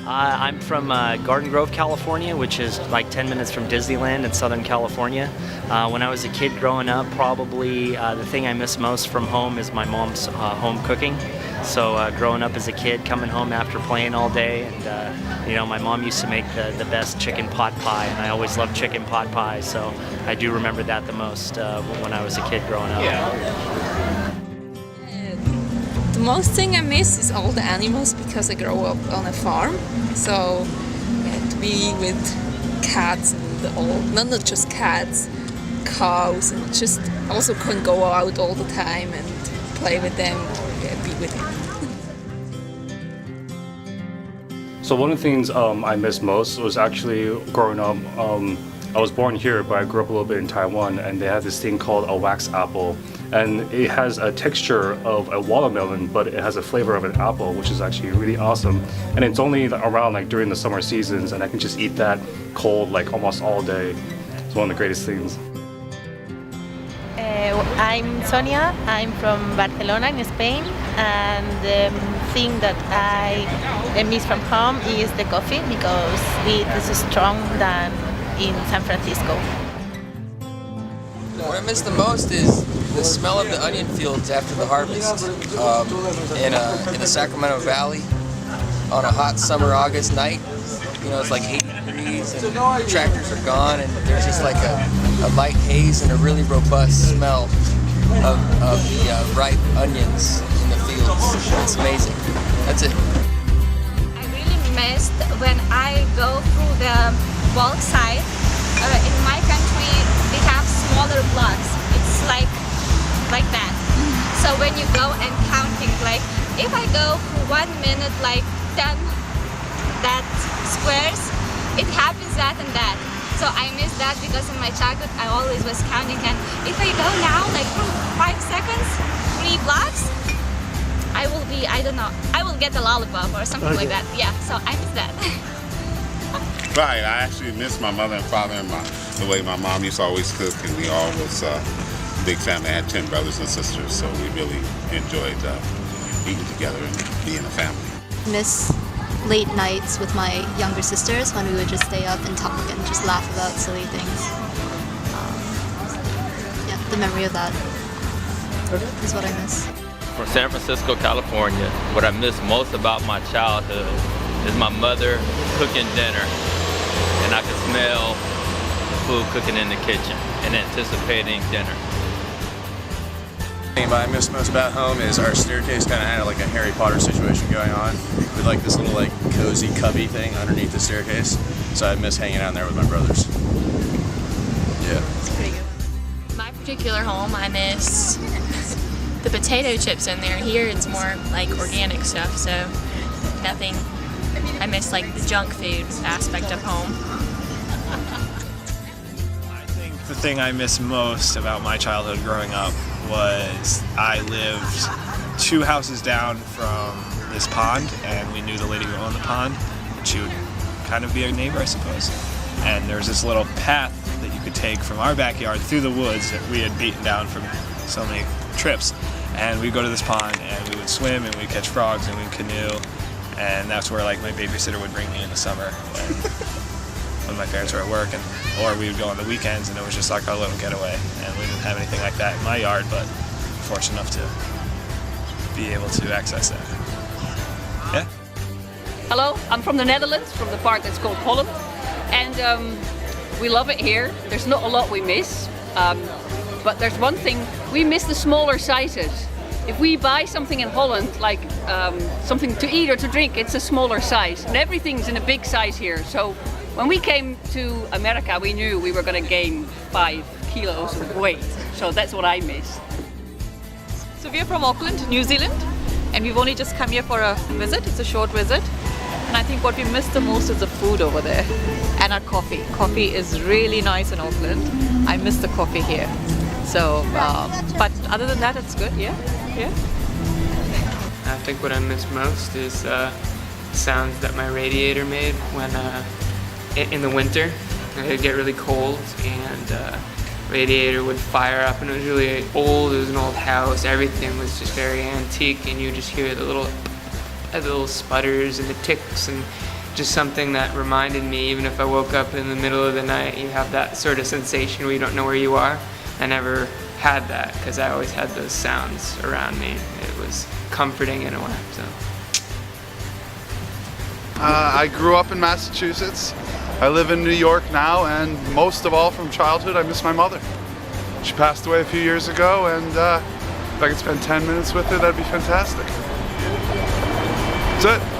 I'm from Garden Grove, California, which is like 10 minutes from Disneyland in Southern California. When I was a kid growing up, probably the thing I miss most from home is my mom's home cooking. So growing up as a kid, coming home after playing all day, and my mom used to make the best chicken pot pie, and I always loved chicken pot pie, so I do remember that the most when I was a kid growing up. The most thing I miss is all the animals because I grew up on a farm, so we had to be with cats and all, not just cats, cows, and just also couldn't go out all the time and play with them or be with them. So one of the things I miss most was actually growing up. I was born here, but I grew up a little bit in Taiwan, and they have this thing called a wax apple. And it has a texture of a watermelon, but it has a flavor of an apple, which is actually really awesome. And it's only around like during the summer seasons, and I can just eat that cold like almost all day. It's one of the greatest things. I'm Sonia. I'm from Barcelona in Spain, and the thing that I miss from home is the coffee because it is stronger than in San Francisco. What I miss the most is the smell of the onion fields after the harvest. In the Sacramento Valley on a hot summer August night, it's like 80 degrees and the tractors are gone, and there's just like a light haze and a really robust smell of the ripe onions in the fields. It's amazing. That's it. I really missed when I go through the bulk side. In my country, they have smaller blocks. It's like that. So when you go and counting, like if I go for 1 minute, like 10 that squares, it happens that and that. So I miss that because in my childhood I always was counting, and if I go now like for 5 seconds, 3 blocks, I will be, I don't know, I will get a lollipop or something like that. Yeah, so I miss that. Right, I actually miss my mother and father and the way my mom used to always cook, and we all was a big family. I had 10 brothers and sisters, so we really enjoyed eating together and being a family. Miss late nights with my younger sisters when we would just stay up and talk and just laugh about silly things. The memory of that is what I miss. From San Francisco, California, what I miss most about my childhood is my mother cooking dinner, and I could smell food cooking in the kitchen and anticipating dinner. What I miss most about home is our staircase kind of had like a Harry Potter situation going on with like this little like cozy cubby thing underneath the staircase. So I miss hanging out in there with my brothers. Yeah. It's pretty good. My particular home, I miss the potato chips in there. Here it's more like organic stuff, so nothing. I miss like the junk food aspect of home. I think the thing I miss most about my childhood growing up was I lived 2 houses down from this pond, and we knew the lady who owned the pond, and she would kind of be a neighbor, I suppose. And there was this little path that you could take from our backyard through the woods that we had beaten down from so many trips. And we'd go to this pond and we would swim and we'd catch frogs and we'd canoe. And that's where like my babysitter would bring me in the summer when my parents were at work, or we would go on the weekends, and it was just like our little getaway. And we didn't have anything like that in my yard, but fortunate enough to be able to access that. Yeah. Hello, I'm from the Netherlands, from the part that's called Holland, and we love it here. There's not a lot we miss, but there's one thing, we miss the smaller sizes. If we buy something in Holland, like something to eat or to drink, it's a smaller size. And everything's in a big size here. So when we came to America, we knew we were going to gain 5 kilos of weight. So that's what I miss. So we're from Auckland, New Zealand, and we've only just come here for a visit. It's a short visit. And I think what we miss the most is the food over there and our coffee. Coffee is really nice in Auckland. I miss the coffee here. So, but other than that, it's good, yeah. I think what I miss most is sounds that my radiator made when in the winter. It would get really cold, and radiator would fire up, and it was really old. It was an old house. Everything was just very antique, and you just hear the little sputters and the ticks, and just something that reminded me, even if I woke up in the middle of the night, you have that sort of sensation where you don't know where you are. I never had that because I always had those sounds around me. It was comforting in a way. So. I grew up in Massachusetts. I live in New York now, and most of all from childhood, I miss my mother. She passed away a few years ago, and if I could spend 10 minutes with her, that'd be fantastic. That's it.